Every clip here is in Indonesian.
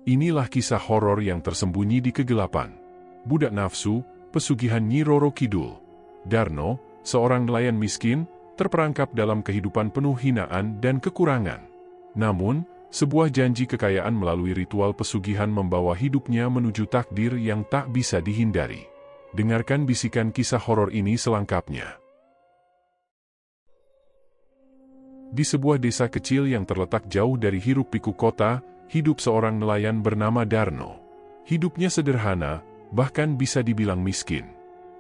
Inilah kisah horor yang tersembunyi di kegelapan. Budak nafsu, pesugihan Nyi Roro Kidul. Darno, seorang nelayan miskin, terperangkap dalam kehidupan penuh hinaan dan kekurangan. Namun, sebuah janji kekayaan melalui ritual pesugihan membawa hidupnya menuju takdir yang tak bisa dihindari. Dengarkan bisikan kisah horor ini selengkapnya. Di sebuah desa kecil yang terletak jauh dari hiruk-pikuk kota, hidup seorang nelayan bernama Darno. Hidupnya sederhana, bahkan bisa dibilang miskin.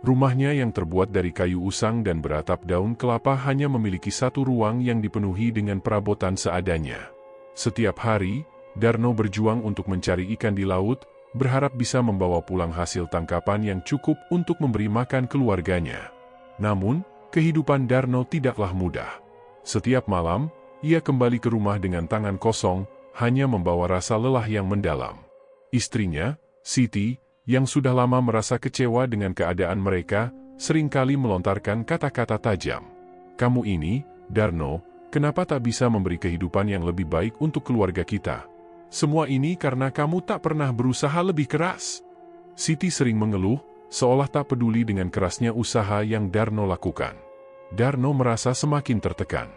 Rumahnya yang terbuat dari kayu usang dan beratap daun kelapa hanya memiliki satu ruang yang dipenuhi dengan perabotan seadanya. Setiap hari, Darno berjuang untuk mencari ikan di laut, berharap bisa membawa pulang hasil tangkapan yang cukup untuk memberi makan keluarganya. Namun, kehidupan Darno tidaklah mudah. Setiap malam, ia kembali ke rumah dengan tangan kosong, hanya membawa rasa lelah yang mendalam. Istrinya, Siti, yang sudah lama merasa kecewa dengan keadaan mereka, seringkali melontarkan kata-kata tajam. "Kamu ini, Darno, kenapa tak bisa memberi kehidupan yang lebih baik untuk keluarga kita? Semua ini karena kamu tak pernah berusaha lebih keras." Siti sering mengeluh, seolah tak peduli dengan kerasnya usaha yang Darno lakukan. Darno merasa semakin tertekan.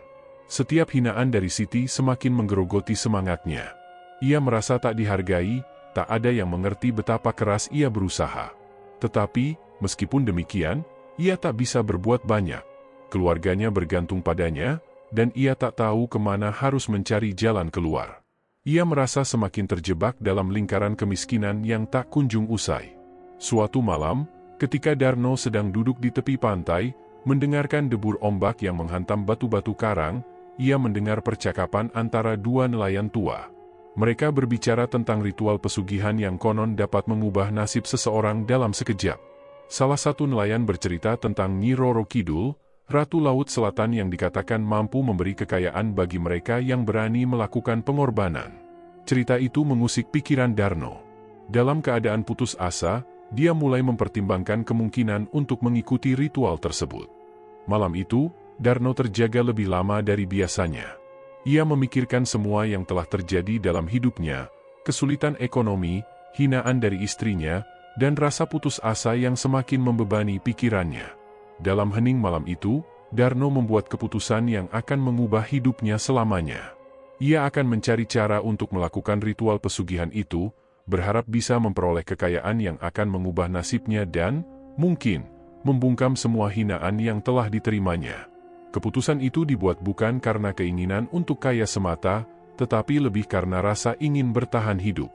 Setiap hinaan dari Siti semakin menggerogoti semangatnya. Ia merasa tak dihargai, tak ada yang mengerti betapa keras ia berusaha. Tetapi, meskipun demikian, ia tak bisa berbuat banyak. Keluarganya bergantung padanya, dan ia tak tahu kemana harus mencari jalan keluar. Ia merasa semakin terjebak dalam lingkaran kemiskinan yang tak kunjung usai. Suatu malam, ketika Darno sedang duduk di tepi pantai, mendengarkan debur ombak yang menghantam batu-batu karang, ia mendengar percakapan antara dua nelayan tua. Mereka berbicara tentang ritual pesugihan yang konon dapat mengubah nasib seseorang dalam sekejap. Salah satu nelayan bercerita tentang Nyi Roro Kidul, Ratu Laut Selatan yang dikatakan mampu memberi kekayaan bagi mereka yang berani melakukan pengorbanan. Cerita itu mengusik pikiran Darno. Dalam keadaan putus asa, dia mulai mempertimbangkan kemungkinan untuk mengikuti ritual tersebut. Malam itu, Darno terjaga lebih lama dari biasanya. Ia memikirkan semua yang telah terjadi dalam hidupnya, kesulitan ekonomi, hinaan dari istrinya, dan rasa putus asa yang semakin membebani pikirannya. Dalam hening malam itu, Darno membuat keputusan yang akan mengubah hidupnya selamanya. Ia akan mencari cara untuk melakukan ritual pesugihan itu, berharap bisa memperoleh kekayaan yang akan mengubah nasibnya dan, mungkin, membungkam semua hinaan yang telah diterimanya. Keputusan itu dibuat bukan karena keinginan untuk kaya semata, tetapi lebih karena rasa ingin bertahan hidup.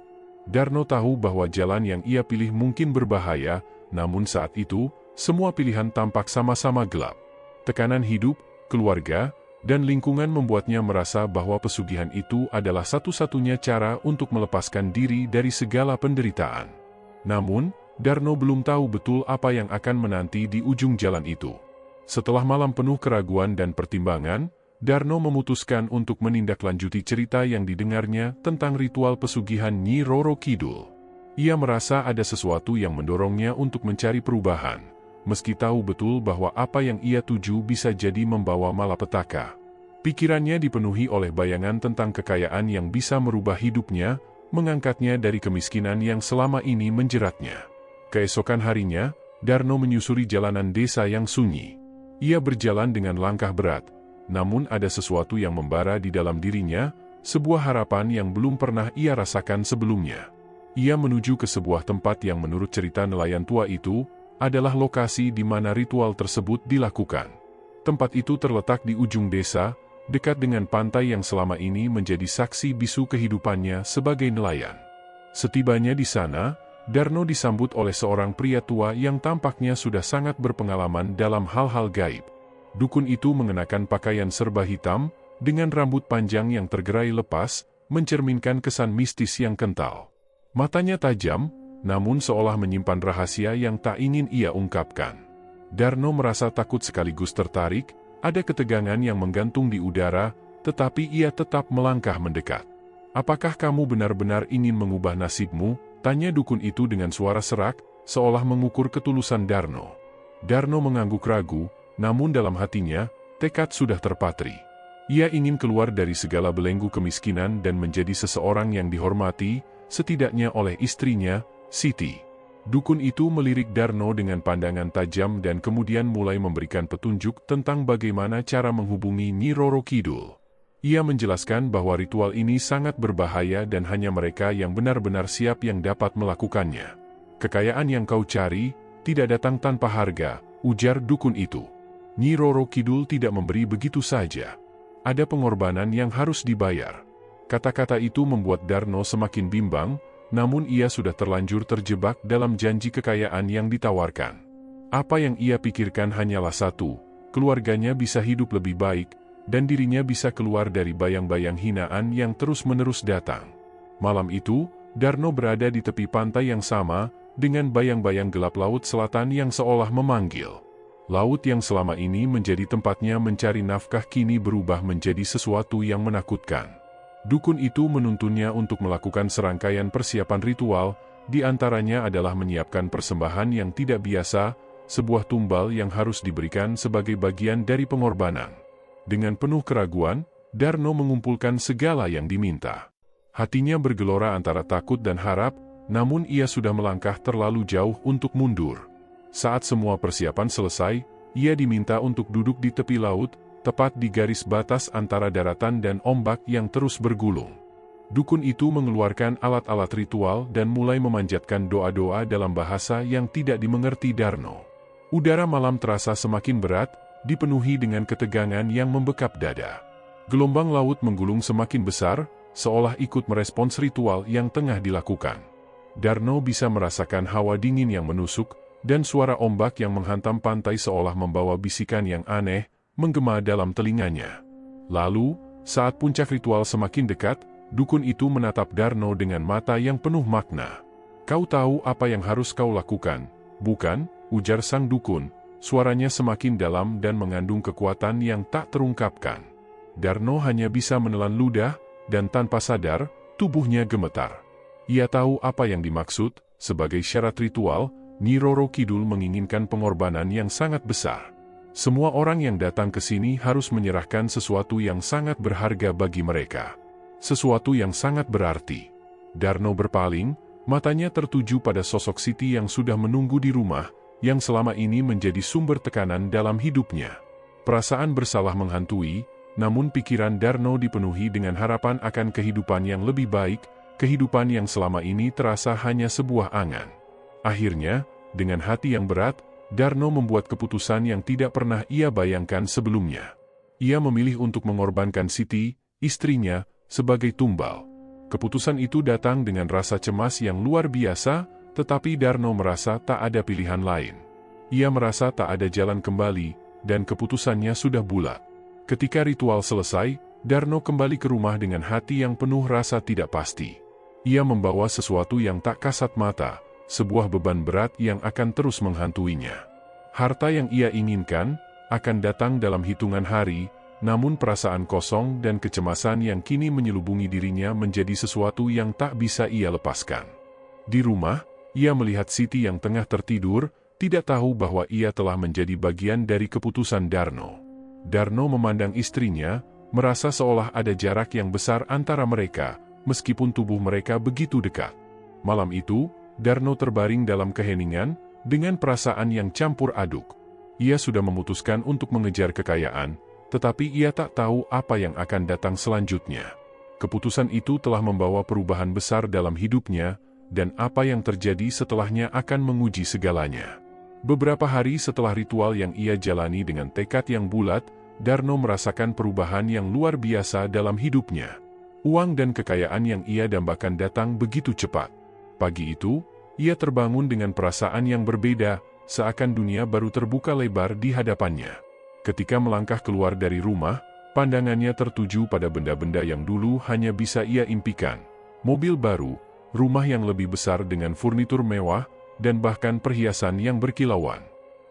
Darno tahu bahwa jalan yang ia pilih mungkin berbahaya, namun saat itu, semua pilihan tampak sama-sama gelap. Tekanan hidup, keluarga, dan lingkungan membuatnya merasa bahwa pesugihan itu adalah satu-satunya cara untuk melepaskan diri dari segala penderitaan. Namun, Darno belum tahu betul apa yang akan menanti di ujung jalan itu. Setelah malam penuh keraguan dan pertimbangan, Darno memutuskan untuk menindaklanjuti cerita yang didengarnya tentang ritual pesugihan Nyi Roro Kidul. Ia merasa ada sesuatu yang mendorongnya untuk mencari perubahan, meski tahu betul bahwa apa yang ia tuju bisa jadi membawa malapetaka. Pikirannya dipenuhi oleh bayangan tentang kekayaan yang bisa merubah hidupnya, mengangkatnya dari kemiskinan yang selama ini menjeratnya. Keesokan harinya, Darno menyusuri jalanan desa yang sunyi. Ia berjalan dengan langkah berat, namun ada sesuatu yang membara di dalam dirinya, sebuah harapan yang belum pernah ia rasakan sebelumnya. Ia menuju ke sebuah tempat yang menurut cerita nelayan tua itu, adalah lokasi di mana ritual tersebut dilakukan. Tempat itu terletak di ujung desa, dekat dengan pantai yang selama ini menjadi saksi bisu kehidupannya sebagai nelayan. Setibanya di sana, Darno disambut oleh seorang pria tua yang tampaknya sudah sangat berpengalaman dalam hal-hal gaib. Dukun itu mengenakan pakaian serba hitam, dengan rambut panjang yang tergerai lepas, mencerminkan kesan mistis yang kental. Matanya tajam, namun seolah menyimpan rahasia yang tak ingin ia ungkapkan. Darno merasa takut sekaligus tertarik, ada ketegangan yang menggantung di udara, tetapi ia tetap melangkah mendekat. "Apakah kamu benar-benar ingin mengubah nasibmu?" tanya dukun itu dengan suara serak, seolah mengukur ketulusan Darno. Darno mengangguk ragu, namun dalam hatinya, tekad sudah terpatri. Ia ingin keluar dari segala belenggu kemiskinan dan menjadi seseorang yang dihormati, setidaknya oleh istrinya, Siti. Dukun itu melirik Darno dengan pandangan tajam dan kemudian mulai memberikan petunjuk tentang bagaimana cara menghubungi Nyi Roro Kidul. Ia menjelaskan bahwa ritual ini sangat berbahaya dan hanya mereka yang benar-benar siap yang dapat melakukannya. Kekayaan yang kau cari tidak datang tanpa harga, ujar dukun itu. Nyi Roro Kidul tidak memberi begitu saja. Ada pengorbanan yang harus dibayar. Kata-kata itu membuat Darno semakin bimbang, namun ia sudah terlanjur terjebak dalam janji kekayaan yang ditawarkan. Apa yang ia pikirkan hanyalah satu, keluarganya bisa hidup lebih baik, dan dirinya bisa keluar dari bayang-bayang hinaan yang terus-menerus datang. Malam itu, Darno berada di tepi pantai yang sama, dengan bayang-bayang gelap laut selatan yang seolah memanggil. Laut yang selama ini menjadi tempatnya mencari nafkah kini berubah menjadi sesuatu yang menakutkan. Dukun itu menuntunnya untuk melakukan serangkaian persiapan ritual, di antaranya adalah menyiapkan persembahan yang tidak biasa, sebuah tumbal yang harus diberikan sebagai bagian dari pengorbanan. Dengan penuh keraguan, Darno mengumpulkan segala yang diminta. Hatinya bergelora antara takut dan harap, namun ia sudah melangkah terlalu jauh untuk mundur. Saat semua persiapan selesai, ia diminta untuk duduk di tepi laut, tepat di garis batas antara daratan dan ombak yang terus bergulung. Dukun itu mengeluarkan alat-alat ritual dan mulai memanjatkan doa-doa dalam bahasa yang tidak dimengerti Darno. Udara malam terasa semakin berat, dipenuhi dengan ketegangan yang membekap dada. Gelombang laut menggulung semakin besar, seolah ikut merespons ritual yang tengah dilakukan. Darno bisa merasakan hawa dingin yang menusuk, dan suara ombak yang menghantam pantai seolah membawa bisikan yang aneh, menggema dalam telinganya. Lalu, saat puncak ritual semakin dekat, dukun itu menatap Darno dengan mata yang penuh makna. "Kau tahu apa yang harus kau lakukan, bukan?" ujar sang dukun, suaranya semakin dalam dan mengandung kekuatan yang tak terungkapkan. Darno hanya bisa menelan ludah, dan tanpa sadar, tubuhnya gemetar. Ia tahu apa yang dimaksud, sebagai syarat ritual, Nyi Roro Kidul menginginkan pengorbanan yang sangat besar. Semua orang yang datang ke sini harus menyerahkan sesuatu yang sangat berharga bagi mereka. Sesuatu yang sangat berarti. Darno berpaling, matanya tertuju pada sosok Siti yang sudah menunggu di rumah, yang selama ini menjadi sumber tekanan dalam hidupnya. Perasaan bersalah menghantui, namun pikiran Darno dipenuhi dengan harapan akan kehidupan yang lebih baik, kehidupan yang selama ini terasa hanya sebuah angan. Akhirnya, dengan hati yang berat, Darno membuat keputusan yang tidak pernah ia bayangkan sebelumnya. Ia memilih untuk mengorbankan Siti, istrinya, sebagai tumbal. Keputusan itu datang dengan rasa cemas yang luar biasa, tetapi Darno merasa tak ada pilihan lain. Ia merasa tak ada jalan kembali, dan keputusannya sudah bulat. Ketika ritual selesai, Darno kembali ke rumah dengan hati yang penuh rasa tidak pasti. Ia membawa sesuatu yang tak kasat mata, sebuah beban berat yang akan terus menghantuinya. Harta yang ia inginkan akan datang dalam hitungan hari, namun perasaan kosong dan kecemasan yang kini menyelubungi dirinya menjadi sesuatu yang tak bisa ia lepaskan. Di rumah, ia melihat Siti yang tengah tertidur, tidak tahu bahwa ia telah menjadi bagian dari keputusan Darno. Darno memandang istrinya, merasa seolah ada jarak yang besar antara mereka, meskipun tubuh mereka begitu dekat. Malam itu, Darno terbaring dalam keheningan, dengan perasaan yang campur aduk. Ia sudah memutuskan untuk mengejar kekayaan, tetapi ia tak tahu apa yang akan datang selanjutnya. Keputusan itu telah membawa perubahan besar dalam hidupnya, dan apa yang terjadi setelahnya akan menguji segalanya. Beberapa hari setelah ritual yang ia jalani dengan tekad yang bulat, Darno merasakan perubahan yang luar biasa dalam hidupnya. Uang dan kekayaan yang ia dambakan datang begitu cepat. Pagi itu, ia terbangun dengan perasaan yang berbeda, seakan dunia baru terbuka lebar di hadapannya. Ketika melangkah keluar dari rumah, pandangannya tertuju pada benda-benda yang dulu hanya bisa ia impikan. Mobil baru, rumah yang lebih besar dengan furnitur mewah, dan bahkan perhiasan yang berkilauan.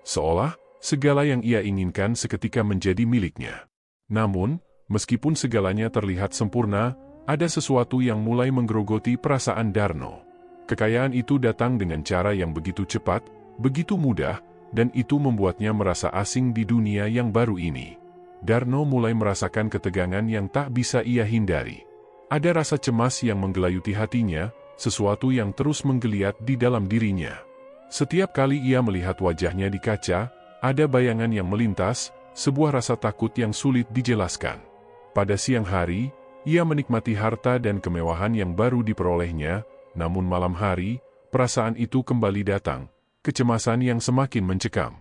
Seolah, segala yang ia inginkan seketika menjadi miliknya. Namun, meskipun segalanya terlihat sempurna, ada sesuatu yang mulai menggerogoti perasaan Darno. Kekayaan itu datang dengan cara yang begitu cepat, begitu mudah, dan itu membuatnya merasa asing di dunia yang baru ini. Darno mulai merasakan ketegangan yang tak bisa ia hindari. Ada rasa cemas yang menggelayuti hatinya, sesuatu yang terus menggeliat di dalam dirinya. Setiap kali ia melihat wajahnya di kaca, ada bayangan yang melintas, sebuah rasa takut yang sulit dijelaskan. Pada siang hari, ia menikmati harta dan kemewahan yang baru diperolehnya, namun malam hari, perasaan itu kembali datang, kecemasan yang semakin mencekam.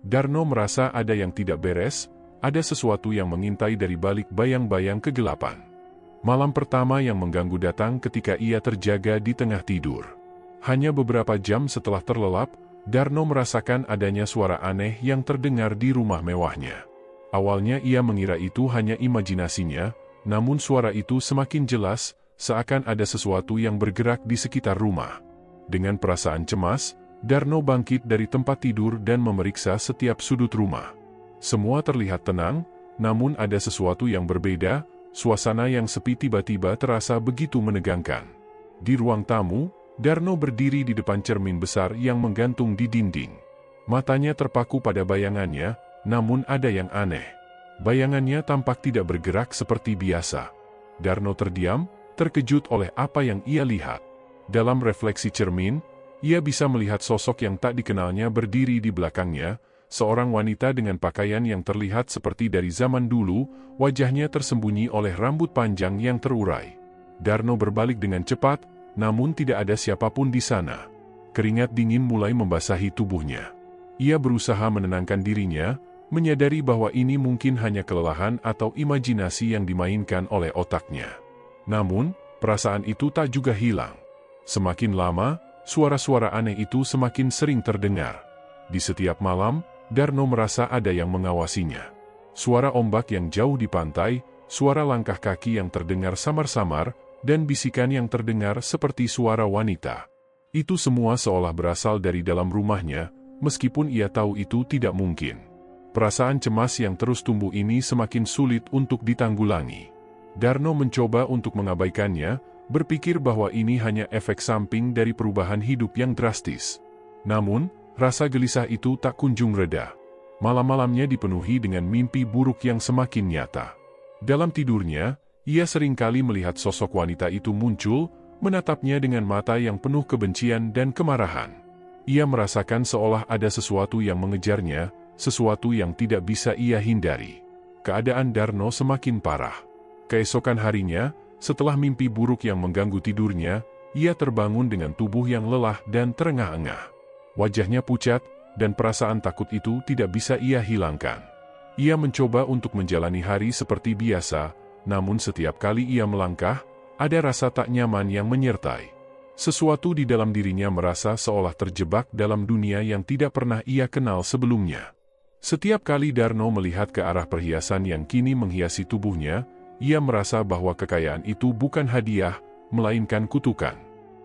Darno merasa ada yang tidak beres, ada sesuatu yang mengintai dari balik bayang-bayang kegelapan. Malam pertama yang mengganggu datang ketika ia terjaga di tengah tidur. Hanya beberapa jam setelah terlelap, Darno merasakan adanya suara aneh yang terdengar di rumah mewahnya. Awalnya ia mengira itu hanya imajinasinya, namun suara itu semakin jelas, seakan ada sesuatu yang bergerak di sekitar rumah. Dengan perasaan cemas, Darno bangkit dari tempat tidur dan memeriksa setiap sudut rumah. Semua terlihat tenang, namun ada sesuatu yang berbeda, suasana yang sepi tiba-tiba terasa begitu menegangkan. Di ruang tamu, Darno berdiri di depan cermin besar yang menggantung di dinding. Matanya terpaku pada bayangannya, namun ada yang aneh. Bayangannya tampak tidak bergerak seperti biasa. Darno terdiam, terkejut oleh apa yang ia lihat. Dalam refleksi cermin, ia bisa melihat sosok yang tak dikenalnya berdiri di belakangnya, seorang wanita dengan pakaian yang terlihat seperti dari zaman dulu, wajahnya tersembunyi oleh rambut panjang yang terurai. Darno berbalik dengan cepat, namun tidak ada siapapun di sana. Keringat dingin mulai membasahi tubuhnya. Ia berusaha menenangkan dirinya, menyadari bahwa ini mungkin hanya kelelahan atau imajinasi yang dimainkan oleh otaknya. Namun, perasaan itu tak juga hilang. Semakin lama, suara-suara aneh itu semakin sering terdengar. Di setiap malam, Darno merasa ada yang mengawasinya. Suara ombak yang jauh di pantai, suara langkah kaki yang terdengar samar-samar, dan bisikan yang terdengar seperti suara wanita. Itu semua seolah berasal dari dalam rumahnya, meskipun ia tahu itu tidak mungkin. Perasaan cemas yang terus tumbuh ini semakin sulit untuk ditanggulangi. Darno mencoba untuk mengabaikannya, berpikir bahwa ini hanya efek samping dari perubahan hidup yang drastis. Namun, rasa gelisah itu tak kunjung reda. Malam-malamnya dipenuhi dengan mimpi buruk yang semakin nyata. Dalam tidurnya, ia seringkali melihat sosok wanita itu muncul, menatapnya dengan mata yang penuh kebencian dan kemarahan. Ia merasakan seolah ada sesuatu yang mengejarnya, sesuatu yang tidak bisa ia hindari. Keadaan Darno semakin parah. Keesokan harinya, setelah mimpi buruk yang mengganggu tidurnya, ia terbangun dengan tubuh yang lelah dan terengah-engah. Wajahnya pucat, dan perasaan takut itu tidak bisa ia hilangkan. Ia mencoba untuk menjalani hari seperti biasa, namun setiap kali ia melangkah, ada rasa tak nyaman yang menyertai. Sesuatu di dalam dirinya merasa seolah terjebak dalam dunia yang tidak pernah ia kenal sebelumnya. Setiap kali Darno melihat ke arah perhiasan yang kini menghiasi tubuhnya, ia merasa bahwa kekayaan itu bukan hadiah, melainkan kutukan.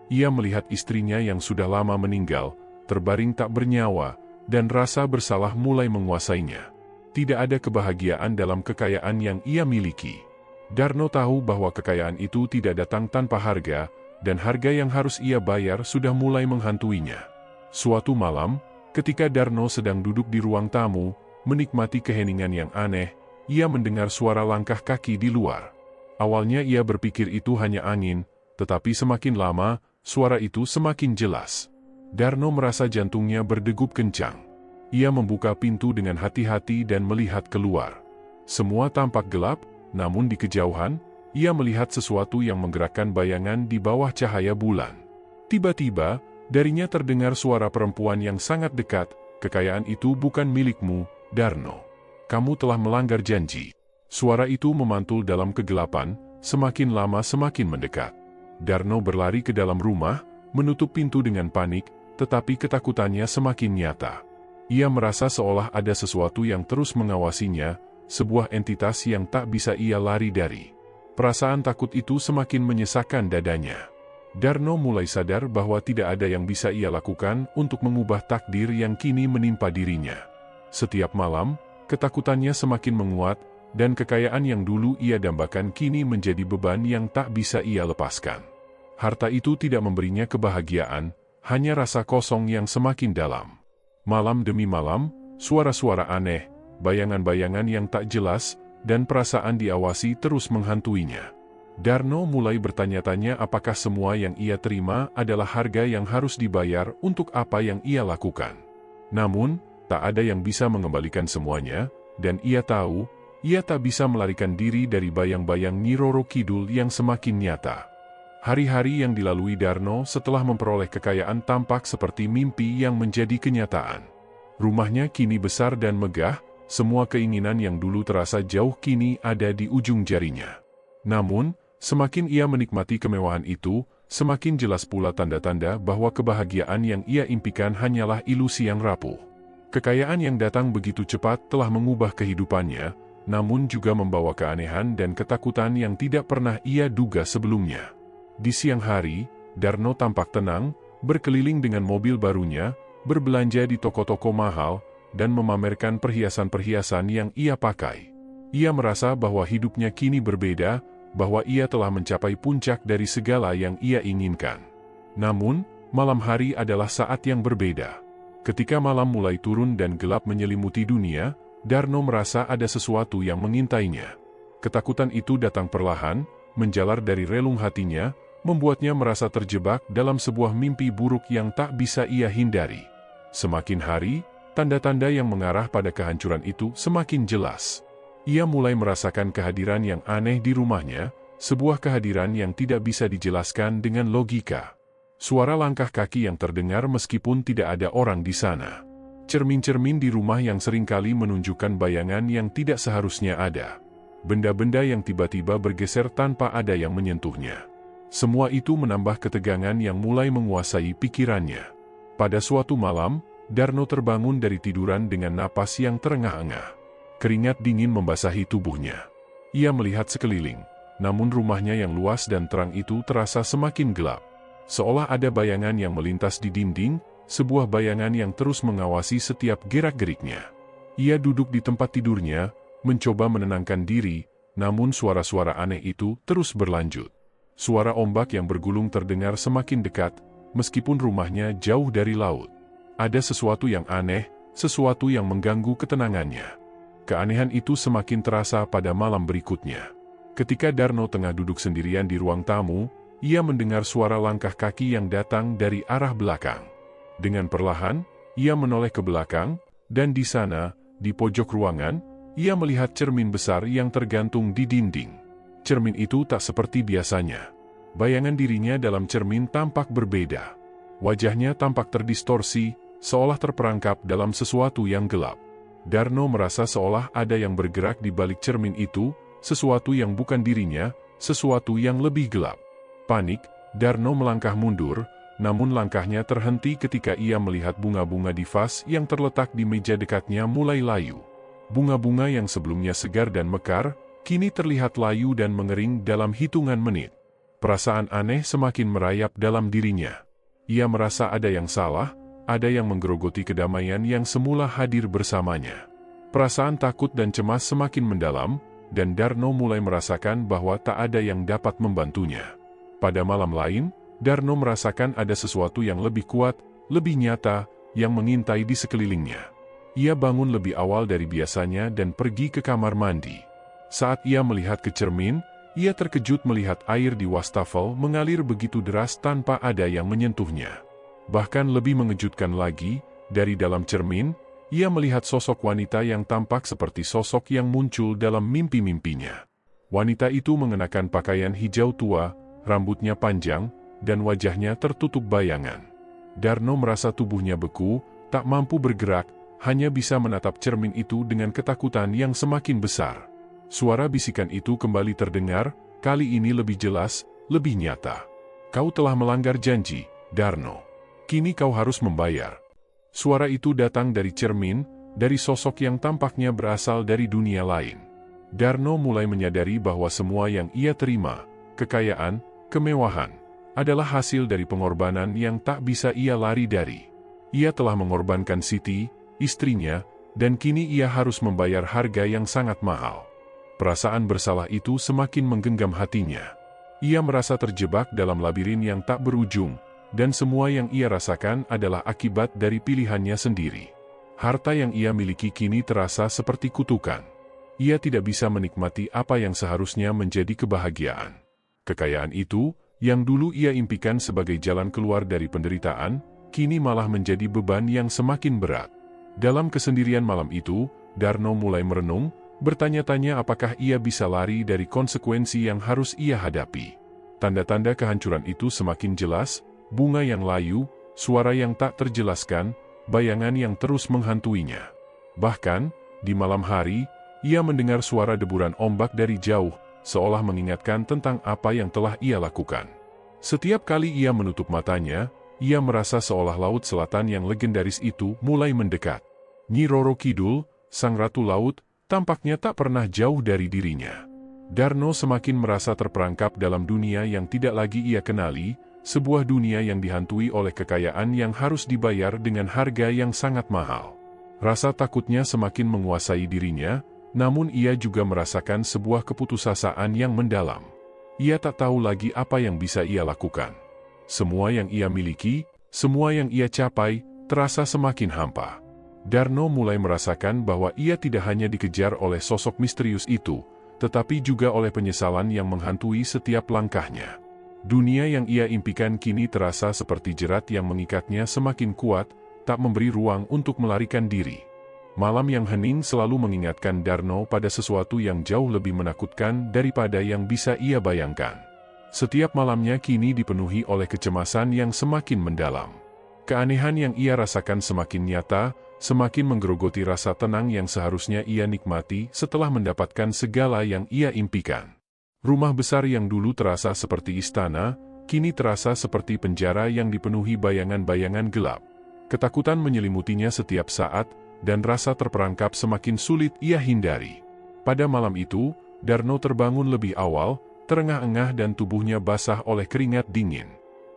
Ia melihat istrinya yang sudah lama meninggal, terbaring tak bernyawa, dan rasa bersalah mulai menguasainya. Tidak ada kebahagiaan dalam kekayaan yang ia miliki. Darno tahu bahwa kekayaan itu tidak datang tanpa harga, dan harga yang harus ia bayar sudah mulai menghantuinya. Suatu malam, ketika Darno sedang duduk di ruang tamu, menikmati keheningan yang aneh, ia mendengar suara langkah kaki di luar. Awalnya ia berpikir itu hanya angin, tetapi semakin lama, suara itu semakin jelas. Darno merasa jantungnya berdegup kencang. Ia membuka pintu dengan hati-hati dan melihat keluar. Semua tampak gelap, namun di kejauhan, ia melihat sesuatu yang menggerakkan bayangan di bawah cahaya bulan. Tiba-tiba, darinya terdengar suara perempuan yang sangat dekat, "Kekayaan itu bukan milikmu, Darno. Kamu telah melanggar janji." Suara itu memantul dalam kegelapan, semakin lama semakin mendekat. Darno berlari ke dalam rumah, menutup pintu dengan panik, tetapi ketakutannya semakin nyata. Ia merasa seolah ada sesuatu yang terus mengawasinya, sebuah entitas yang tak bisa ia lari dari. Perasaan takut itu semakin menyesakkan dadanya. Darno mulai sadar bahwa tidak ada yang bisa ia lakukan untuk mengubah takdir yang kini menimpa dirinya. Setiap malam, ketakutannya semakin menguat, dan kekayaan yang dulu ia dambakan kini menjadi beban yang tak bisa ia lepaskan. Harta itu tidak memberinya kebahagiaan, hanya rasa kosong yang semakin dalam. Malam demi malam, suara-suara aneh, bayangan-bayangan yang tak jelas, dan perasaan diawasi terus menghantuinya. Darno mulai bertanya-tanya apakah semua yang ia terima adalah harga yang harus dibayar untuk apa yang ia lakukan. Namun, tak ada yang bisa mengembalikan semuanya, dan ia tahu, ia tak bisa melarikan diri dari bayang-bayang Nyi Roro Kidul yang semakin nyata. Hari-hari yang dilalui Darno setelah memperoleh kekayaan tampak seperti mimpi yang menjadi kenyataan. Rumahnya kini besar dan megah, semua keinginan yang dulu terasa jauh kini ada di ujung jarinya. Namun, semakin ia menikmati kemewahan itu, semakin jelas pula tanda-tanda bahwa kebahagiaan yang ia impikan hanyalah ilusi yang rapuh. Kekayaan yang datang begitu cepat telah mengubah kehidupannya, namun juga membawa keanehan dan ketakutan yang tidak pernah ia duga sebelumnya. Di siang hari, Darno tampak tenang, berkeliling dengan mobil barunya, berbelanja di toko-toko mahal, dan memamerkan perhiasan-perhiasan yang ia pakai. Ia merasa bahwa hidupnya kini berbeda, bahwa ia telah mencapai puncak dari segala yang ia inginkan. Namun, malam hari adalah saat yang berbeda. Ketika malam mulai turun dan gelap menyelimuti dunia, Darno merasa ada sesuatu yang mengintainya. Ketakutan itu datang perlahan, menjalar dari relung hatinya, membuatnya merasa terjebak dalam sebuah mimpi buruk yang tak bisa ia hindari. Semakin hari, tanda-tanda yang mengarah pada kehancuran itu semakin jelas. Ia mulai merasakan kehadiran yang aneh di rumahnya, sebuah kehadiran yang tidak bisa dijelaskan dengan logika. Suara langkah kaki yang terdengar meskipun tidak ada orang di sana. Cermin-cermin di rumah yang seringkali menunjukkan bayangan yang tidak seharusnya ada. Benda-benda yang tiba-tiba bergeser tanpa ada yang menyentuhnya. Semua itu menambah ketegangan yang mulai menguasai pikirannya. Pada suatu malam, Darno terbangun dari tiduran dengan napas yang terengah-engah. Keringat dingin membasahi tubuhnya. Ia melihat sekeliling, namun rumahnya yang luas dan terang itu terasa semakin gelap. Seolah ada bayangan yang melintas di dinding, sebuah bayangan yang terus mengawasi setiap gerak-geriknya. Ia duduk di tempat tidurnya, mencoba menenangkan diri, namun suara-suara aneh itu terus berlanjut. Suara ombak yang bergulung terdengar semakin dekat, meskipun rumahnya jauh dari laut. Ada sesuatu yang aneh, sesuatu yang mengganggu ketenangannya. Keanehan itu semakin terasa pada malam berikutnya. Ketika Darno tengah duduk sendirian di ruang tamu, ia mendengar suara langkah kaki yang datang dari arah belakang. Dengan perlahan, ia menoleh ke belakang, dan di sana, di pojok ruangan, ia melihat cermin besar yang tergantung di dinding. Cermin itu tak seperti biasanya. Bayangan dirinya dalam cermin tampak berbeda. Wajahnya tampak terdistorsi, seolah terperangkap dalam sesuatu yang gelap. Darno merasa seolah ada yang bergerak di balik cermin itu, sesuatu yang bukan dirinya, sesuatu yang lebih gelap. Panik, Darno melangkah mundur, namun langkahnya terhenti ketika ia melihat bunga-bunga di vas yang terletak di meja dekatnya mulai layu. Bunga-bunga yang sebelumnya segar dan mekar, kini terlihat layu dan mengering dalam hitungan menit. Perasaan aneh semakin merayap dalam dirinya. Ia merasa ada yang salah, ada yang menggerogoti kedamaian yang semula hadir bersamanya. Perasaan takut dan cemas semakin mendalam, dan Darno mulai merasakan bahwa tak ada yang dapat membantunya. Pada malam lain, Darno merasakan ada sesuatu yang lebih kuat, lebih nyata, yang mengintai di sekelilingnya. Ia bangun lebih awal dari biasanya dan pergi ke kamar mandi. Saat ia melihat ke cermin, ia terkejut melihat air di wastafel mengalir begitu deras tanpa ada yang menyentuhnya. Bahkan lebih mengejutkan lagi, dari dalam cermin, ia melihat sosok wanita yang tampak seperti sosok yang muncul dalam mimpi-mimpinya. Wanita itu mengenakan pakaian hijau tua, rambutnya panjang, dan wajahnya tertutup bayangan. Darno merasa tubuhnya beku, tak mampu bergerak, hanya bisa menatap cermin itu dengan ketakutan yang semakin besar. Suara bisikan itu kembali terdengar, kali ini lebih jelas, lebih nyata. Kau telah melanggar janji, Darno. Kini kau harus membayar. Suara itu datang dari cermin, dari sosok yang tampaknya berasal dari dunia lain. Darno mulai menyadari bahwa semua yang ia terima, kekayaan, kemewahan, adalah hasil dari pengorbanan yang tak bisa ia lari dari. Ia telah mengorbankan Siti, istrinya, dan kini ia harus membayar harga yang sangat mahal. Perasaan bersalah itu semakin menggenggam hatinya. Ia merasa terjebak dalam labirin yang tak berujung, dan semua yang ia rasakan adalah akibat dari pilihannya sendiri. Harta yang ia miliki kini terasa seperti kutukan. Ia tidak bisa menikmati apa yang seharusnya menjadi kebahagiaan. Kekayaan itu, yang dulu ia impikan sebagai jalan keluar dari penderitaan, kini malah menjadi beban yang semakin berat. Dalam kesendirian malam itu, Darno mulai merenung, bertanya-tanya apakah ia bisa lari dari konsekuensi yang harus ia hadapi. Tanda-tanda kehancuran itu semakin jelas, bunga yang layu, suara yang tak terjelaskan, bayangan yang terus menghantuinya. Bahkan, di malam hari, ia mendengar suara deburan ombak dari jauh, seolah mengingatkan tentang apa yang telah ia lakukan. Setiap kali ia menutup matanya, ia merasa seolah laut selatan yang legendaris itu mulai mendekat. Nyi Roro Kidul, sang ratu laut, tampaknya tak pernah jauh dari dirinya. Darno semakin merasa terperangkap dalam dunia yang tidak lagi ia kenali, sebuah dunia yang dihantui oleh kekayaan yang harus dibayar dengan harga yang sangat mahal. Rasa takutnya semakin menguasai dirinya, namun ia juga merasakan sebuah keputusasaan yang mendalam. Ia tak tahu lagi apa yang bisa ia lakukan. Semua yang ia miliki, semua yang ia capai, terasa semakin hampa. Darno mulai merasakan bahwa ia tidak hanya dikejar oleh sosok misterius itu, tetapi juga oleh penyesalan yang menghantui setiap langkahnya. Dunia yang ia impikan kini terasa seperti jerat yang mengikatnya semakin kuat, tak memberi ruang untuk melarikan diri. Malam yang hening selalu mengingatkan Darno pada sesuatu yang jauh lebih menakutkan daripada yang bisa ia bayangkan. Setiap malamnya kini dipenuhi oleh kecemasan yang semakin mendalam. Keanehan yang ia rasakan semakin nyata, semakin menggerogoti rasa tenang yang seharusnya ia nikmati setelah mendapatkan segala yang ia impikan. Rumah besar yang dulu terasa seperti istana, kini terasa seperti penjara yang dipenuhi bayangan-bayangan gelap. Ketakutan menyelimutinya setiap saat, dan rasa terperangkap semakin sulit ia hindari. Pada malam itu, Darno terbangun lebih awal, terengah-engah dan tubuhnya basah oleh keringat dingin.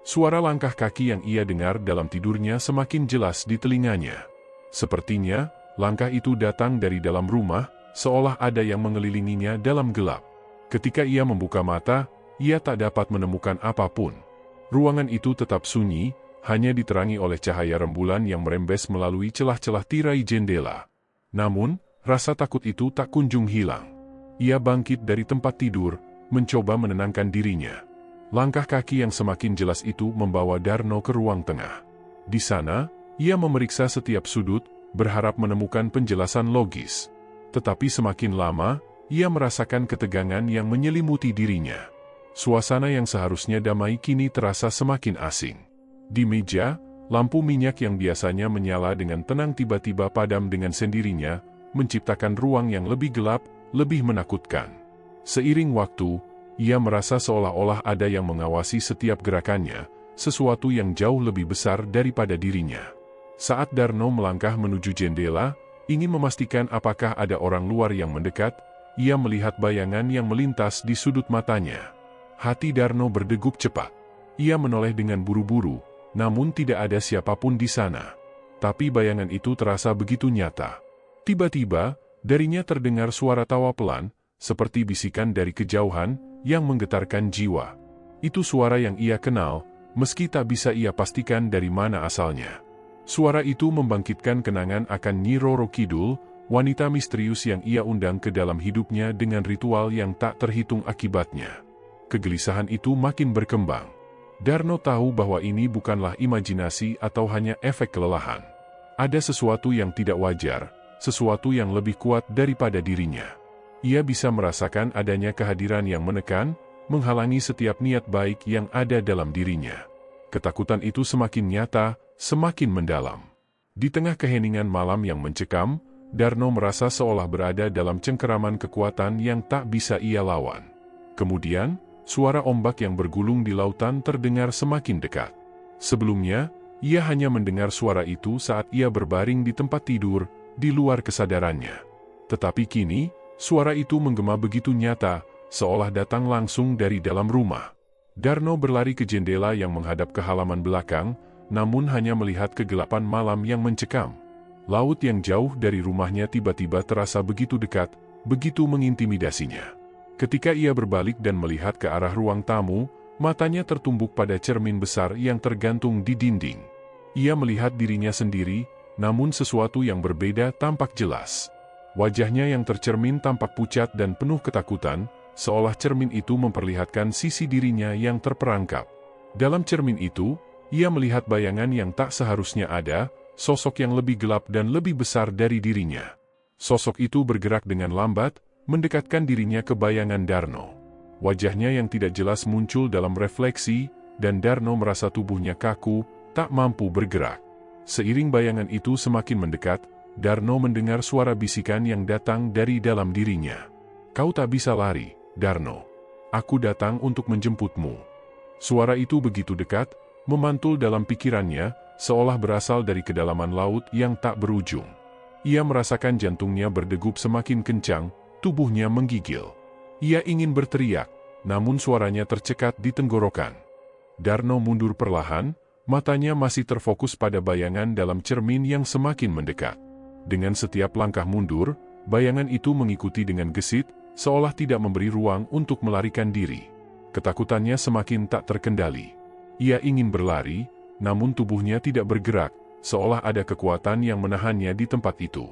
Suara langkah kaki yang ia dengar dalam tidurnya semakin jelas di telinganya. Sepertinya, langkah itu datang dari dalam rumah, seolah ada yang mengelilinginya dalam gelap. Ketika ia membuka mata, ia tak dapat menemukan apapun. Ruangan itu tetap sunyi, hanya diterangi oleh cahaya rembulan yang merembes melalui celah-celah tirai jendela. Namun, rasa takut itu tak kunjung hilang. Ia bangkit dari tempat tidur, mencoba menenangkan dirinya. Langkah kaki yang semakin jelas itu membawa Darno ke ruang tengah. Di sana, ia memeriksa setiap sudut, berharap menemukan penjelasan logis. Tetapi semakin lama, ia merasakan ketegangan yang menyelimuti dirinya. Suasana yang seharusnya damai kini terasa semakin asing. Di meja, lampu minyak yang biasanya menyala dengan tenang tiba-tiba padam dengan sendirinya, menciptakan ruang yang lebih gelap, lebih menakutkan. Seiring waktu, ia merasa seolah-olah ada yang mengawasi setiap gerakannya, sesuatu yang jauh lebih besar daripada dirinya. Saat Darno melangkah menuju jendela, ingin memastikan apakah ada orang luar yang mendekat, ia melihat bayangan yang melintas di sudut matanya. Hati Darno berdegup cepat. Ia menoleh dengan buru-buru, namun tidak ada siapapun di sana. Tapi bayangan itu terasa begitu nyata. Tiba-tiba, darinya terdengar suara tawa pelan, seperti bisikan dari kejauhan, yang menggetarkan jiwa. Itu suara yang ia kenal, meski tak bisa ia pastikan dari mana asalnya. Suara itu membangkitkan kenangan akan Nyi Roro Kidul, wanita misterius yang ia undang ke dalam hidupnya dengan ritual yang tak terhitung akibatnya. Kegelisahan itu makin berkembang. Darno tahu bahwa ini bukanlah imajinasi atau hanya efek kelelahan. Ada sesuatu yang tidak wajar, sesuatu yang lebih kuat daripada dirinya. Ia bisa merasakan adanya kehadiran yang menekan, menghalangi setiap niat baik yang ada dalam dirinya. Ketakutan itu semakin nyata, semakin mendalam. Di tengah keheningan malam yang mencekam, Darno merasa seolah berada dalam cengkeraman kekuatan yang tak bisa ia lawan. Kemudian, suara ombak yang bergulung di lautan terdengar semakin dekat. Sebelumnya, ia hanya mendengar suara itu saat ia berbaring di tempat tidur, di luar kesadarannya. Tetapi kini, suara itu menggema begitu nyata, seolah datang langsung dari dalam rumah. Darno berlari ke jendela yang menghadap ke halaman belakang, namun hanya melihat kegelapan malam yang mencekam. Laut yang jauh dari rumahnya tiba-tiba terasa begitu dekat, begitu mengintimidasinya. Ketika ia berbalik dan melihat ke arah ruang tamu, matanya tertumbuk pada cermin besar yang tergantung di dinding. Ia melihat dirinya sendiri, namun sesuatu yang berbeda tampak jelas. Wajahnya yang tercermin tampak pucat dan penuh ketakutan, seolah cermin itu memperlihatkan sisi dirinya yang terperangkap. Dalam cermin itu, ia melihat bayangan yang tak seharusnya ada, sosok yang lebih gelap dan lebih besar dari dirinya. Sosok itu bergerak dengan lambat, mendekatkan dirinya ke bayangan Darno. Wajahnya yang tidak jelas muncul dalam refleksi, dan Darno merasa tubuhnya kaku, tak mampu bergerak. Seiring bayangan itu semakin mendekat, Darno mendengar suara bisikan yang datang dari dalam dirinya. "Kau tak bisa lari, Darno. Aku datang untuk menjemputmu." Suara itu begitu dekat, memantul dalam pikirannya, seolah berasal dari kedalaman laut yang tak berujung. Ia merasakan jantungnya berdegup semakin kencang, tubuhnya menggigil. Ia ingin berteriak, namun suaranya tercekat di tenggorokan. Darno mundur perlahan, matanya masih terfokus pada bayangan dalam cermin yang semakin mendekat. Dengan setiap langkah mundur, bayangan itu mengikuti dengan gesit, seolah tidak memberi ruang untuk melarikan diri. Ketakutannya semakin tak terkendali. Ia ingin berlari, namun tubuhnya tidak bergerak, seolah ada kekuatan yang menahannya di tempat itu.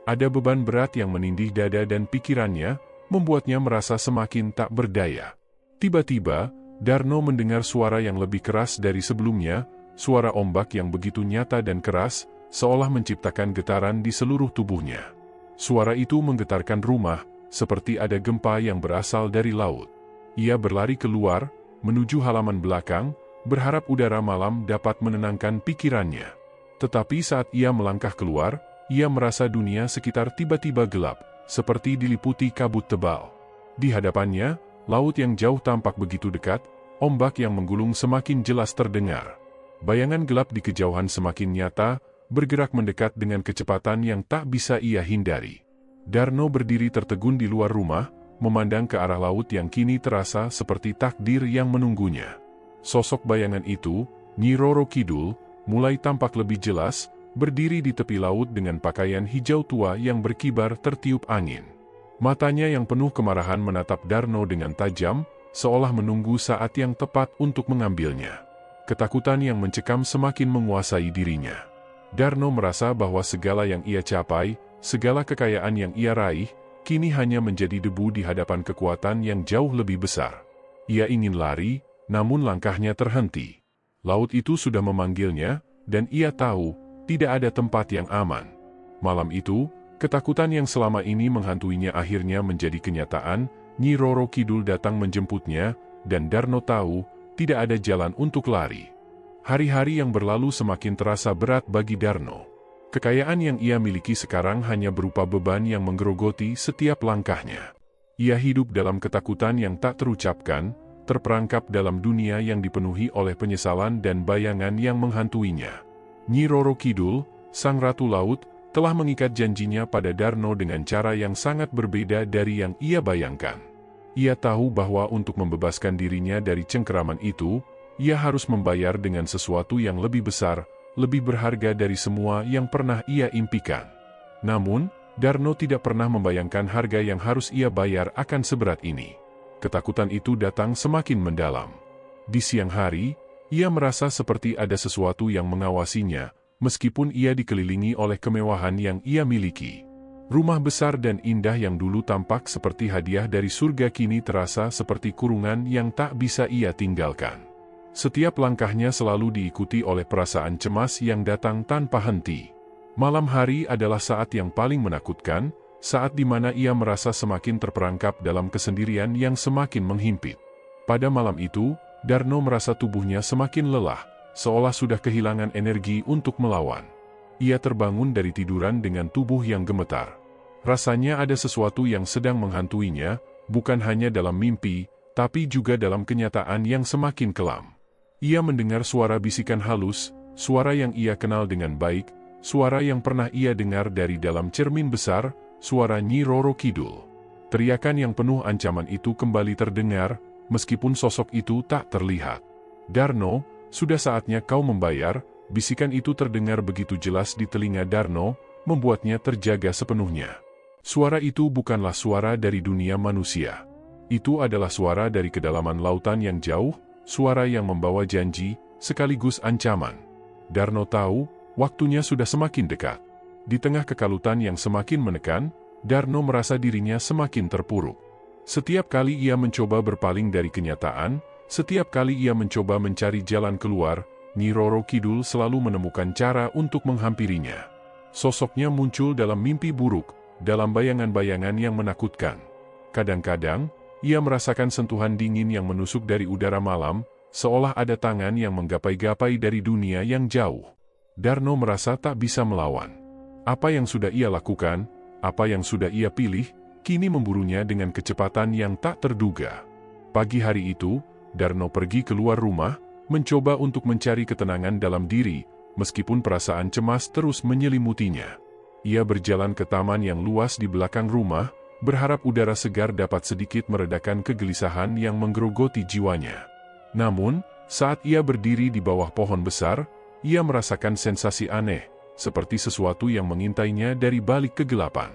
Ada beban berat yang menindih dada dan pikirannya, membuatnya merasa semakin tak berdaya. Tiba-tiba, Darno mendengar suara yang lebih keras dari sebelumnya, suara ombak yang begitu nyata dan keras, seolah menciptakan getaran di seluruh tubuhnya. Suara itu menggetarkan rumah, seperti ada gempa yang berasal dari laut. Ia berlari keluar, menuju halaman belakang, berharap udara malam dapat menenangkan pikirannya. Tetapi saat ia melangkah keluar, ia merasa dunia sekitar tiba-tiba gelap, seperti diliputi kabut tebal. Di hadapannya, laut yang jauh tampak begitu dekat, ombak yang menggulung semakin jelas terdengar. Bayangan gelap di kejauhan semakin nyata, bergerak mendekat dengan kecepatan yang tak bisa ia hindari. Darno berdiri tertegun di luar rumah, memandang ke arah laut yang kini terasa seperti takdir yang menunggunya. Sosok bayangan itu, Nyi Roro Kidul, mulai tampak lebih jelas, berdiri di tepi laut dengan pakaian hijau tua yang berkibar tertiup angin. Matanya yang penuh kemarahan menatap Darno dengan tajam, seolah menunggu saat yang tepat untuk mengambilnya. Ketakutan yang mencekam semakin menguasai dirinya. Darno merasa bahwa segala yang ia capai, segala kekayaan yang ia raih, kini hanya menjadi debu di hadapan kekuatan yang jauh lebih besar. Ia ingin lari, namun langkahnya terhenti. Laut itu sudah memanggilnya, dan ia tahu, tidak ada tempat yang aman. Malam itu, ketakutan yang selama ini menghantuinya akhirnya menjadi kenyataan. Nyi Roro Kidul datang menjemputnya, dan Darno tahu, tidak ada jalan untuk lari. Hari-hari yang berlalu semakin terasa berat bagi Darno. Kekayaan yang ia miliki sekarang hanya berupa beban yang menggerogoti setiap langkahnya. Ia hidup dalam ketakutan yang tak terucapkan, terperangkap dalam dunia yang dipenuhi oleh penyesalan dan bayangan yang menghantuinya. Nyi Roro Kidul, sang Ratu Laut, telah mengikat janjinya pada Darno dengan cara yang sangat berbeda dari yang ia bayangkan. Ia tahu bahwa untuk membebaskan dirinya dari cengkeraman itu, ia harus membayar dengan sesuatu yang lebih besar, lebih berharga dari semua yang pernah ia impikan. Namun, Darno tidak pernah membayangkan harga yang harus ia bayar akan seberat ini. Ketakutan itu datang semakin mendalam. Di siang hari, ia merasa seperti ada sesuatu yang mengawasinya, meskipun ia dikelilingi oleh kemewahan yang ia miliki. Rumah besar dan indah yang dulu tampak seperti hadiah dari surga kini terasa seperti kurungan yang tak bisa ia tinggalkan. Setiap langkahnya selalu diikuti oleh perasaan cemas yang datang tanpa henti. Malam hari adalah saat yang paling menakutkan, saat di mana ia merasa semakin terperangkap dalam kesendirian yang semakin menghimpit. Pada malam itu, Darno merasa tubuhnya semakin lelah, seolah sudah kehilangan energi untuk melawan. Ia terbangun dari tiduran dengan tubuh yang gemetar. Rasanya ada sesuatu yang sedang menghantuinya, bukan hanya dalam mimpi, tapi juga dalam kenyataan yang semakin kelam. Ia mendengar suara bisikan halus, suara yang ia kenal dengan baik, suara yang pernah ia dengar dari dalam cermin besar, suara Nyi Roro Kidul. Teriakan yang penuh ancaman itu kembali terdengar, meskipun sosok itu tak terlihat. "Darno, sudah saatnya kau membayar." Bisikan itu terdengar begitu jelas di telinga Darno, membuatnya terjaga sepenuhnya. Suara itu bukanlah suara dari dunia manusia. Itu adalah suara dari kedalaman lautan yang jauh, suara yang membawa janji, sekaligus ancaman. Darno tahu, waktunya sudah semakin dekat. Di tengah kekalutan yang semakin menekan, Darno merasa dirinya semakin terpuruk. Setiap kali ia mencoba berpaling dari kenyataan, setiap kali ia mencoba mencari jalan keluar, Nyi Roro Kidul selalu menemukan cara untuk menghampirinya. Sosoknya muncul dalam mimpi buruk, dalam bayangan-bayangan yang menakutkan. Kadang-kadang, ia merasakan sentuhan dingin yang menusuk dari udara malam, seolah ada tangan yang menggapai-gapai dari dunia yang jauh. Darno merasa tak bisa melawan. Apa yang sudah ia lakukan, apa yang sudah ia pilih, kini memburunya dengan kecepatan yang tak terduga. Pagi hari itu, Darno pergi keluar rumah, mencoba untuk mencari ketenangan dalam diri, meskipun perasaan cemas terus menyelimutinya. Ia berjalan ke taman yang luas di belakang rumah, berharap udara segar dapat sedikit meredakan kegelisahan yang menggerogoti jiwanya. Namun, saat ia berdiri di bawah pohon besar, ia merasakan sensasi aneh, seperti sesuatu yang mengintainya dari balik kegelapan.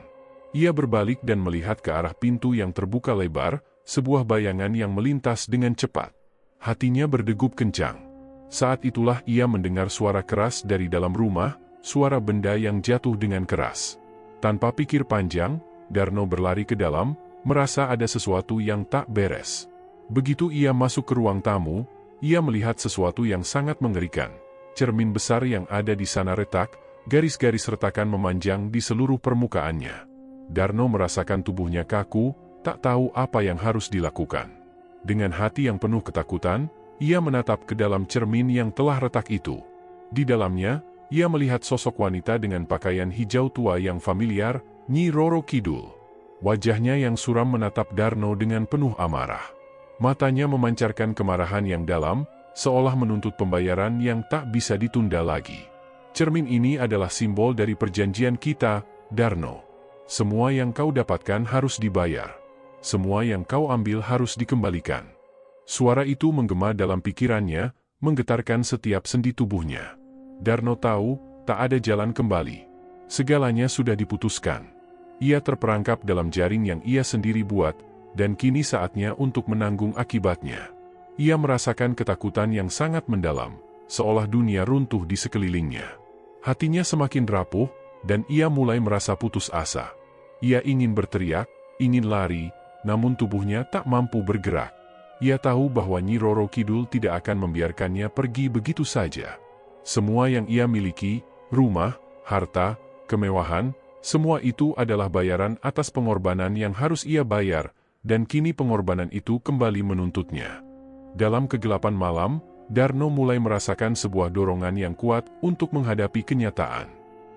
Ia berbalik dan melihat ke arah pintu yang terbuka lebar, sebuah bayangan yang melintas dengan cepat. Hatinya berdegup kencang. Saat itulah ia mendengar suara keras dari dalam rumah, suara benda yang jatuh dengan keras. Tanpa pikir panjang, Darno berlari ke dalam, merasa ada sesuatu yang tak beres. Begitu ia masuk ke ruang tamu, ia melihat sesuatu yang sangat mengerikan. Cermin besar yang ada di sana retak, garis-garis retakan memanjang di seluruh permukaannya. Darno merasakan tubuhnya kaku, tak tahu apa yang harus dilakukan. Dengan hati yang penuh ketakutan, ia menatap ke dalam cermin yang telah retak itu. Di dalamnya, ia melihat sosok wanita dengan pakaian hijau tua yang familiar, Nyi Roro Kidul. Wajahnya yang suram menatap Darno dengan penuh amarah. Matanya memancarkan kemarahan yang dalam, seolah menuntut pembayaran yang tak bisa ditunda lagi. Cermin ini adalah simbol dari perjanjian kita, Darno. Semua yang kau dapatkan harus dibayar. Semua yang kau ambil harus dikembalikan. Suara itu menggema dalam pikirannya, menggetarkan setiap sendi tubuhnya. Darno tahu, tak ada jalan kembali. Segalanya sudah diputuskan. Ia terperangkap dalam jaring yang ia sendiri buat, dan kini saatnya untuk menanggung akibatnya. Ia merasakan ketakutan yang sangat mendalam, seolah dunia runtuh di sekelilingnya. Hatinya semakin rapuh, dan ia mulai merasa putus asa. Ia ingin berteriak, ingin lari, namun tubuhnya tak mampu bergerak. Ia tahu bahwa Nyi Roro Kidul tidak akan membiarkannya pergi begitu saja. Semua yang ia miliki, rumah, harta, kemewahan, semua itu adalah bayaran atas pengorbanan yang harus ia bayar, dan kini pengorbanan itu kembali menuntutnya. Dalam kegelapan malam, Darno mulai merasakan sebuah dorongan yang kuat untuk menghadapi kenyataan.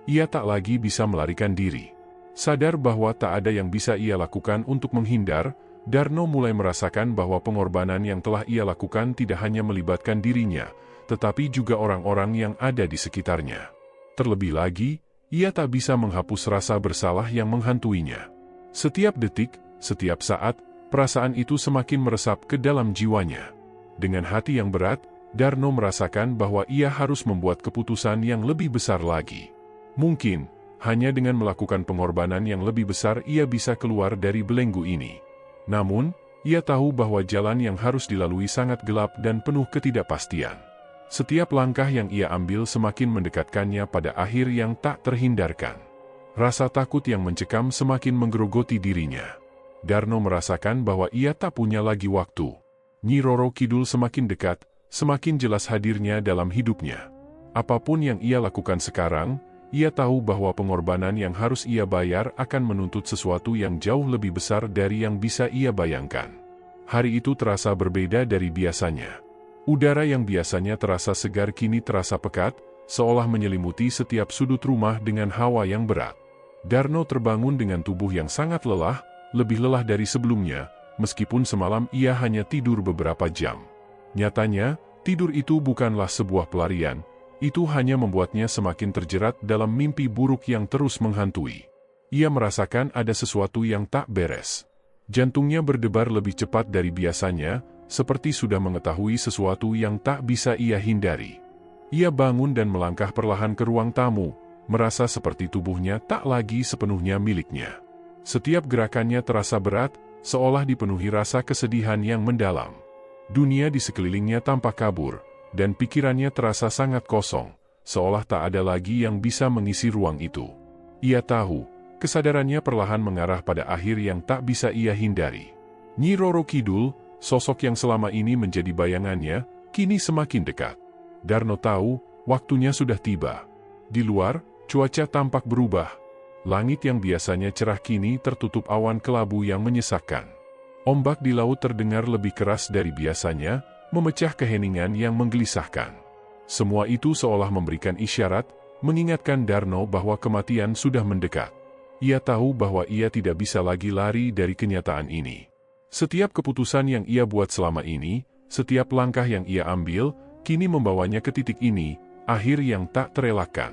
Ia tak lagi bisa melarikan diri. Sadar bahwa tak ada yang bisa ia lakukan untuk menghindar, Darno mulai merasakan bahwa pengorbanan yang telah ia lakukan tidak hanya melibatkan dirinya, tetapi juga orang-orang yang ada di sekitarnya. Terlebih lagi, ia tak bisa menghapus rasa bersalah yang menghantuinya. Setiap detik, setiap saat, perasaan itu semakin meresap ke dalam jiwanya. Dengan hati yang berat, Darno merasakan bahwa ia harus membuat keputusan yang lebih besar lagi. Mungkin, hanya dengan melakukan pengorbanan yang lebih besar ia bisa keluar dari belenggu ini. Namun, ia tahu bahwa jalan yang harus dilalui sangat gelap dan penuh ketidakpastian. Setiap langkah yang ia ambil semakin mendekatkannya pada akhir yang tak terhindarkan. Rasa takut yang mencekam semakin menggerogoti dirinya. Darno merasakan bahwa ia tak punya lagi waktu. Nyi Roro Kidul semakin dekat, semakin jelas hadirnya dalam hidupnya. Apapun yang ia lakukan sekarang, ia tahu bahwa pengorbanan yang harus ia bayar akan menuntut sesuatu yang jauh lebih besar dari yang bisa ia bayangkan. Hari itu terasa berbeda dari biasanya. Udara yang biasanya terasa segar kini terasa pekat, seolah menyelimuti setiap sudut rumah dengan hawa yang berat. Darno terbangun dengan tubuh yang sangat lelah, lebih lelah dari sebelumnya, meskipun semalam ia hanya tidur beberapa jam. Nyatanya, tidur itu bukanlah sebuah pelarian. Itu hanya membuatnya semakin terjerat dalam mimpi buruk yang terus menghantui. Ia merasakan ada sesuatu yang tak beres. Jantungnya berdebar lebih cepat dari biasanya, seperti sudah mengetahui sesuatu yang tak bisa ia hindari. Ia bangun dan melangkah perlahan ke ruang tamu, merasa seperti tubuhnya tak lagi sepenuhnya miliknya. Setiap gerakannya terasa berat, seolah dipenuhi rasa kesedihan yang mendalam. Dunia di sekelilingnya tampak kabur, dan pikirannya terasa sangat kosong, seolah tak ada lagi yang bisa mengisi ruang itu. Ia tahu, kesadarannya perlahan mengarah pada akhir yang tak bisa ia hindari. Nyi Roro Kidul, sosok yang selama ini menjadi bayangannya, kini semakin dekat. Darno tahu, waktunya sudah tiba. Di luar, cuaca tampak berubah. Langit yang biasanya cerah kini tertutup awan kelabu yang menyesakkan. Ombak di laut terdengar lebih keras dari biasanya, memecah keheningan yang menggelisahkan. Semua itu seolah memberikan isyarat, mengingatkan Darno bahwa kematian sudah mendekat. Ia tahu bahwa ia tidak bisa lagi lari dari kenyataan ini. Setiap keputusan yang ia buat selama ini, setiap langkah yang ia ambil, kini membawanya ke titik ini, akhir yang tak terelakkan.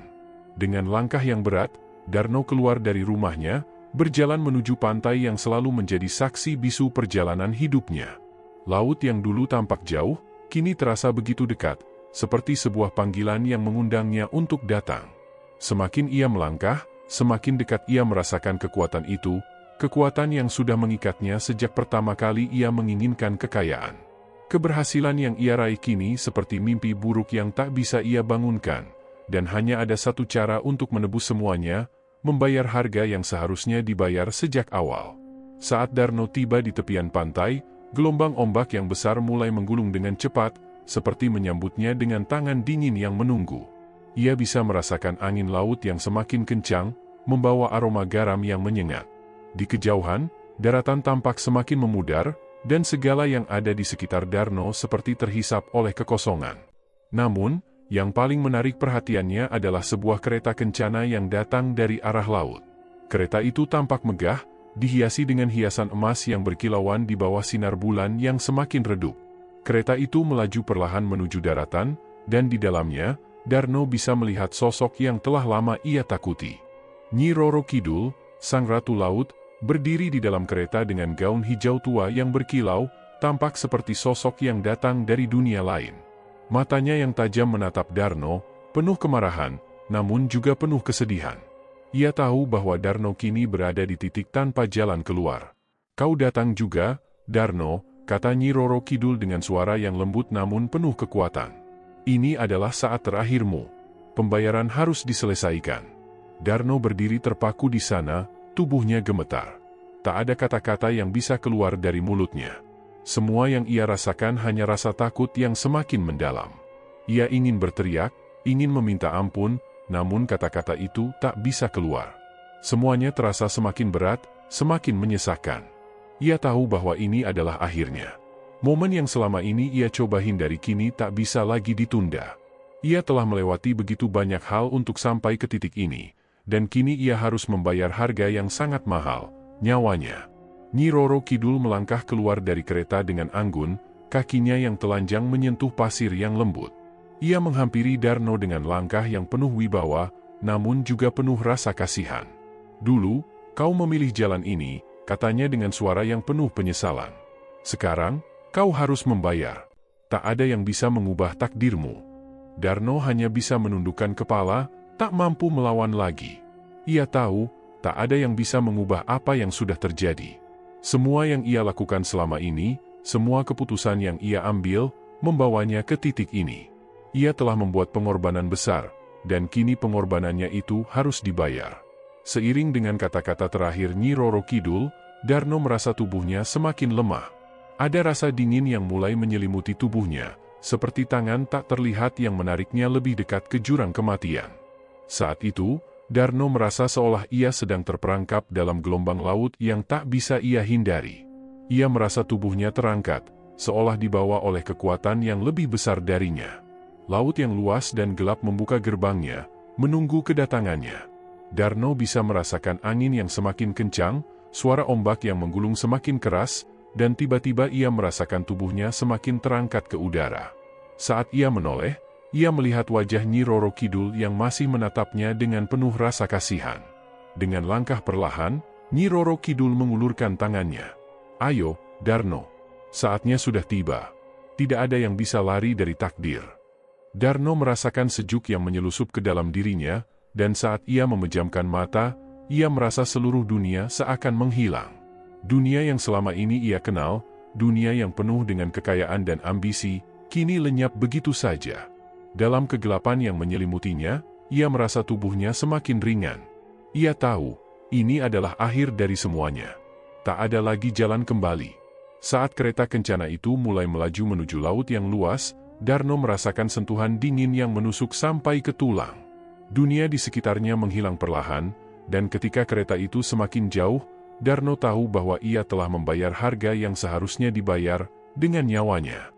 Dengan langkah yang berat, Darno keluar dari rumahnya, berjalan menuju pantai yang selalu menjadi saksi bisu perjalanan hidupnya. Laut yang dulu tampak jauh, kini terasa begitu dekat, seperti sebuah panggilan yang mengundangnya untuk datang. Semakin ia melangkah, semakin dekat ia merasakan kekuatan itu, kekuatan yang sudah mengikatnya sejak pertama kali ia menginginkan kekayaan. Keberhasilan yang ia raih kini seperti mimpi buruk yang tak bisa ia bangunkan, dan hanya ada satu cara untuk menebus semuanya, membayar harga yang seharusnya dibayar sejak awal. Saat Darno tiba di tepian pantai, gelombang ombak yang besar mulai menggulung dengan cepat, seperti menyambutnya dengan tangan dingin yang menunggu. Ia bisa merasakan angin laut yang semakin kencang, membawa aroma garam yang menyengat. Di kejauhan, daratan tampak semakin memudar, dan segala yang ada di sekitar Darno seperti terhisap oleh kekosongan. Namun, yang paling menarik perhatiannya adalah sebuah kereta kencana yang datang dari arah laut. Kereta itu tampak megah, dihiasi dengan hiasan emas yang berkilauan di bawah sinar bulan yang semakin redup. Kereta itu melaju perlahan menuju daratan, dan di dalamnya, Darno bisa melihat sosok yang telah lama ia takuti. Nyi Roro Kidul, sang ratu laut, berdiri di dalam kereta dengan gaun hijau tua yang berkilau, tampak seperti sosok yang datang dari dunia lain. Matanya yang tajam menatap Darno, penuh kemarahan, namun juga penuh kesedihan. Ia tahu bahwa Darno kini berada di titik tanpa jalan keluar. "Kau datang juga, Darno," kata Nyi Roro Kidul dengan suara yang lembut namun penuh kekuatan. "Ini adalah saat terakhirmu. Pembayaran harus diselesaikan." Darno berdiri terpaku di sana, tubuhnya gemetar. Tak ada kata-kata yang bisa keluar dari mulutnya. Semua yang ia rasakan hanya rasa takut yang semakin mendalam. Ia ingin berteriak, ingin meminta ampun, namun kata-kata itu tak bisa keluar. Semuanya terasa semakin berat, semakin menyesakkan. Ia tahu bahwa ini adalah akhirnya. Momen yang selama ini ia coba hindari kini tak bisa lagi ditunda. Ia telah melewati begitu banyak hal untuk sampai ke titik ini, dan kini ia harus membayar harga yang sangat mahal, nyawanya. Nyi Roro Kidul melangkah keluar dari kereta dengan anggun, kakinya yang telanjang menyentuh pasir yang lembut. Ia menghampiri Darno dengan langkah yang penuh wibawa, namun juga penuh rasa kasihan. "Dulu, kau memilih jalan ini," katanya dengan suara yang penuh penyesalan. "Sekarang, kau harus membayar. Tak ada yang bisa mengubah takdirmu." Darno hanya bisa menundukkan kepala, tak mampu melawan lagi. Ia tahu, tak ada yang bisa mengubah apa yang sudah terjadi. Semua yang ia lakukan selama ini, semua keputusan yang ia ambil, membawanya ke titik ini. Ia telah membuat pengorbanan besar, dan kini pengorbanannya itu harus dibayar. Seiring dengan kata-kata terakhir Nyi Roro Kidul, Darno merasa tubuhnya semakin lemah. Ada rasa dingin yang mulai menyelimuti tubuhnya, seperti tangan tak terlihat yang menariknya lebih dekat ke jurang kematian. Saat itu, Darno merasa seolah ia sedang terperangkap dalam gelombang laut yang tak bisa ia hindari. Ia merasa tubuhnya terangkat, seolah dibawa oleh kekuatan yang lebih besar darinya. Laut yang luas dan gelap membuka gerbangnya, menunggu kedatangannya. Darno bisa merasakan angin yang semakin kencang, suara ombak yang menggulung semakin keras, dan tiba-tiba ia merasakan tubuhnya semakin terangkat ke udara. Saat ia menoleh, ia melihat wajah Nyi Roro Kidul yang masih menatapnya dengan penuh rasa kasihan. Dengan langkah perlahan, Nyi Roro Kidul mengulurkan tangannya. "Ayo, Darno. Saatnya sudah tiba. Tidak ada yang bisa lari dari takdir." Darno merasakan sejuk yang menyelusup ke dalam dirinya, dan saat ia memejamkan mata, ia merasa seluruh dunia seakan menghilang. Dunia yang selama ini ia kenal, dunia yang penuh dengan kekayaan dan ambisi, kini lenyap begitu saja. Dalam kegelapan yang menyelimutinya, ia merasa tubuhnya semakin ringan. Ia tahu, ini adalah akhir dari semuanya. Tak ada lagi jalan kembali. Saat kereta kencana itu mulai melaju menuju laut yang luas, Darno merasakan sentuhan dingin yang menusuk sampai ke tulang. Dunia di sekitarnya menghilang perlahan, dan ketika kereta itu semakin jauh, Darno tahu bahwa ia telah membayar harga yang seharusnya dibayar dengan nyawanya.